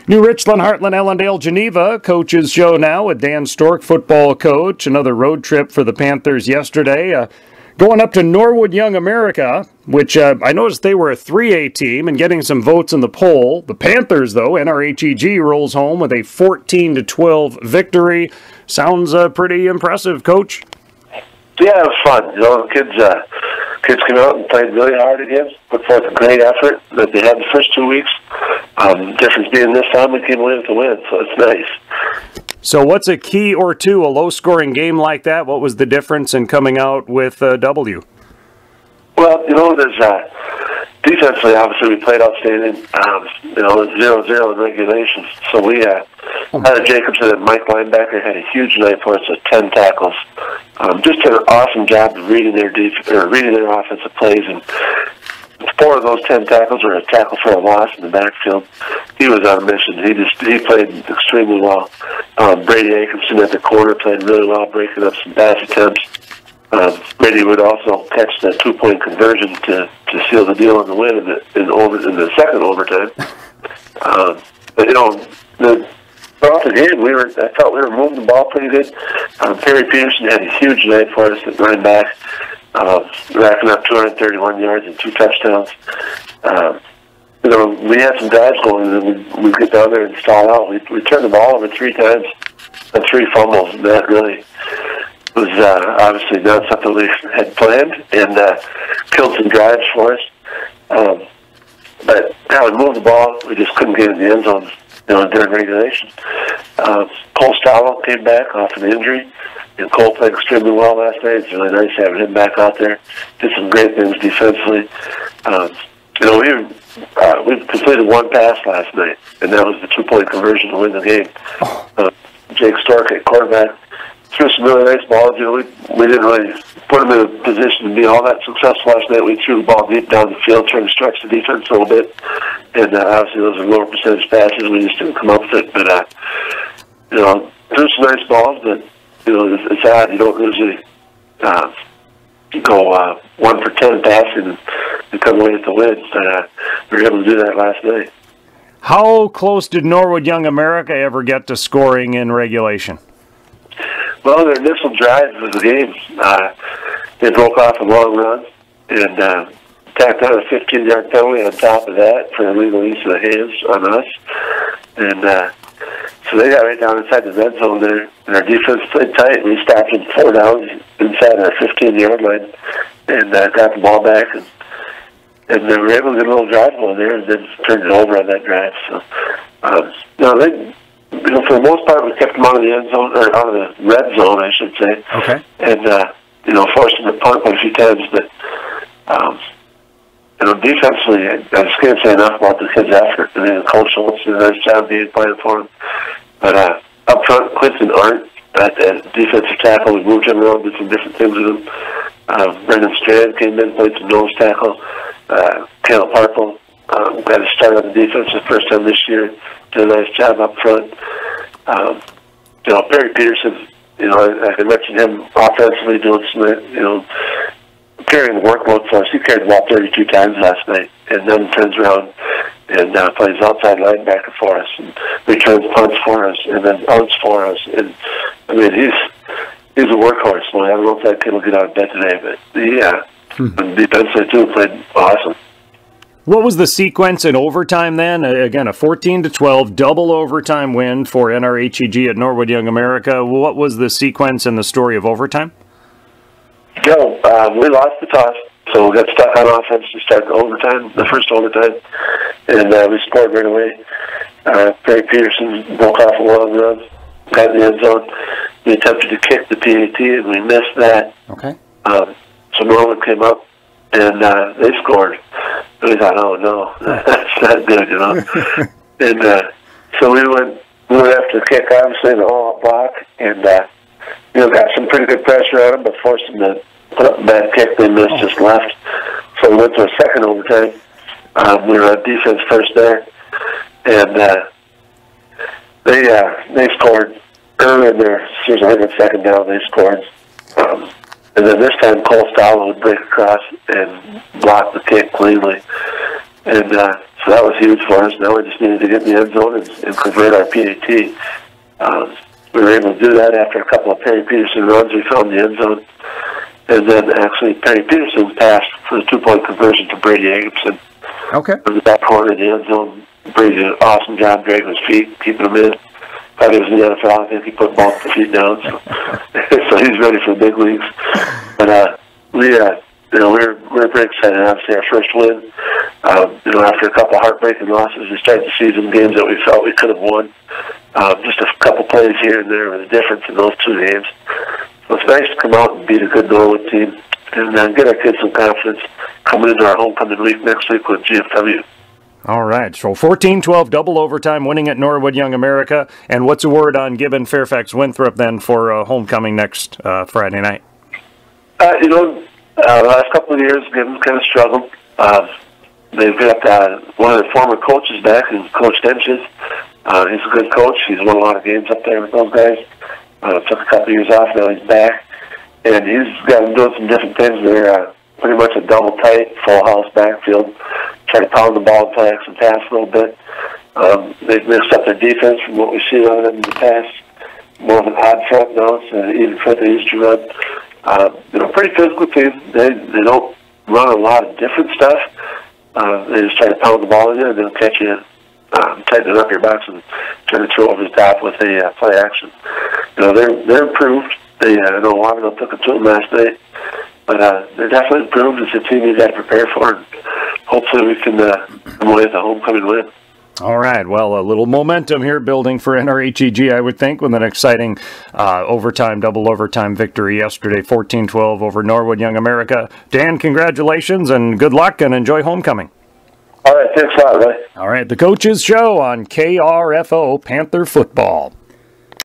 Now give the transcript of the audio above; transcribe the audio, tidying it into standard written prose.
New Richland, Heartland, Ellendale, Geneva. Coach's show now with Dan Stork, football coach. Another road trip for the Panthers yesterday. Going up to Norwood Young America, which I noticed they were a 3A team and getting some votes in the poll. The Panthers, though, NRHEG rolls home with a 14-12 victory. Sounds pretty impressive, Coach. Yeah, it was fun. You know, the kids came out and played really hard again, put forth a great effort that they had the first 2 weeks. Difference being this time we came away with a win, so it's nice. So what's a key or two, a low-scoring game like that? What was the difference in coming out with a W? Well, you know, there's defensively, obviously, we played outstanding. 0-0 in regulation. So we had Jacobson and Mike linebacker had a huge night for us with 10 tackles. Just did an awesome job of reading their offensive plays, and 4 of those 10 tackles were a tackle for a loss in the backfield. He was on a mission. He played extremely well. Brady Jacobson at the corner played really well, breaking up some pass attempts. Brady would also catch the 2-point conversion to seal the deal in the win in the second overtime. But you know, throughout the game, I felt we were moving the ball pretty good. Perry Peterson had a huge night for us at running back, racking up 231 yards and 2 touchdowns. You know, we had some drives going, and we get down there and stall out. We turned the ball over 3 times and 3 fumbles, and that really was obviously not something we had planned, and killed some drives for us. But how we moved the ball, we just couldn't get in the end zone, you know, during regulation. Cole Stallo came back off an injury, and Cole played extremely well last night. It's really nice having him back out there. Did some great things defensively. You know, we completed 1 pass last night, and that was the 2-point conversion to win the game. Jake Stork at quarterback threw some really nice balls. You know, we didn't really put him in a position to be all that successful last night. We threw the ball deep down the field, trying to stretch the defense a little bit, and obviously those are lower percentage passes. We just didn't come up with it, but you know, threw some nice balls. But you know, it's odd. You don't usually go 1 for 10 passing and come away with the win, but we were able to do that last night. How close did Norwood Young America ever get to scoring in regulation? Well, their initial drive of the game, they broke off a long run and tacked on a 15-yard penalty on top of that for illegal use of the hands on us. And so they got right down inside the red zone there, and our defense played tight. We stopped them 4 downs inside our 15-yard line and got the ball back. And they were able to get a little drive going there and then turned it over on that drive. So, you know, for the most part, we kept them out of the end zone, or out of the red zone, I should say. Okay. And, you know, forced them to punt quite a few times. But, you know, defensively, I just can't say enough about the kids' effort. I mean, Coach Schultz did a nice job being playing for them. But up front, Quinton Arndt at the defensive tackle, we moved him around, did some different things with him. Brendan Strand came in, played some nose tackle. Caleb Harple got to start on the defense the first time this year. Did a nice job up front. You know, Perry Peterson, you know, I can mention him offensively doing some, you know, carrying the workload for us. He carried the ball 32 times last night, and then turns around and plays outside linebacker for us, and returns punts for us, and then punts for us. And I mean, he's a workhorse. Well, I don't know if that kid will get out of bed today, but defensively too played awesome. What was the sequence in overtime then? Again, a 14-12 double overtime win for NRHEG at Norwood Young America. What was the sequence and the story of overtime? Joe, we lost the toss, so we got stuck on offense to start the first overtime, and we scored right away. Perry Peterson broke off a long run, got in the end zone. We attempted to kick the PAT, and we missed that. Okay. So Norwood came up, and they scored. And we thought, oh no, that's not good, you know. And so we went after the kick, obviously, in the all-out block, and you know, got some pretty good pressure on them, but forced them to put up a bad kick. They missed, just left. So we went to a second overtime. We were on defense first there, and they scored early in there. Seriously, I think it's second down. They scored. And then this time, Cole Stallo would break across and block the kick cleanly. And so that was huge for us. Now we just needed to get in the end zone and convert our PAT. We were able to do that after a couple of Perry Peterson runs. We found the end zone. And then actually Perry Peterson passed for the 2-point conversion to Brady Jacobson. Okay. From the back corner of the end zone. Brady did an awesome job dragging his feet, keeping him in. Thought he was in the NFL. I think he put both feet down. So, so he's ready for the big leagues. But we're pretty excited. Obviously, our first win. After a couple of heartbreaking losses, we started the season games that we felt we could have won. Just a couple plays here and there was a difference in those two games. So it's nice to come out and beat a good Norwood team and get our kids some confidence coming into our homecoming week next week with GFW. All right, so 14-12 double overtime winning at Norwood Young America. And what's the word on Gibbon Fairfax Winthrop then for homecoming next Friday night? The last couple of years, Gibbon's kind of struggled. They've got one of their former coaches back, who's Coach Denches. He's a good coach. He's won a lot of games up there with those guys. Took a couple of years off, now he's back. And he's got them doing some different things. They're pretty much a double tight, full house backfield. Try to pound the ball and play action pass a little bit. They've mixed up their defense from what we've seen of them in the past. More of an odd front now, so even front they used to run. Pretty physical team. They don't run a lot of different stuff. They just try to pound the ball in there, and they'll catch you, tighten it up your box, and try to throw over the top with a play action. They're improved. I know Waterville took it to them last night, but they're definitely improved. It's a team you've got to prepare for, and hopefully we can come away with a homecoming win. All right, well, a little momentum here building for NRHEG, I would think, with an exciting double overtime victory yesterday, 14-12 over Norwood Young America. Dan, congratulations and good luck and enjoy homecoming. All right, thanks a lot, Ray. All right, the Coaches Show on KRFO Panther Football.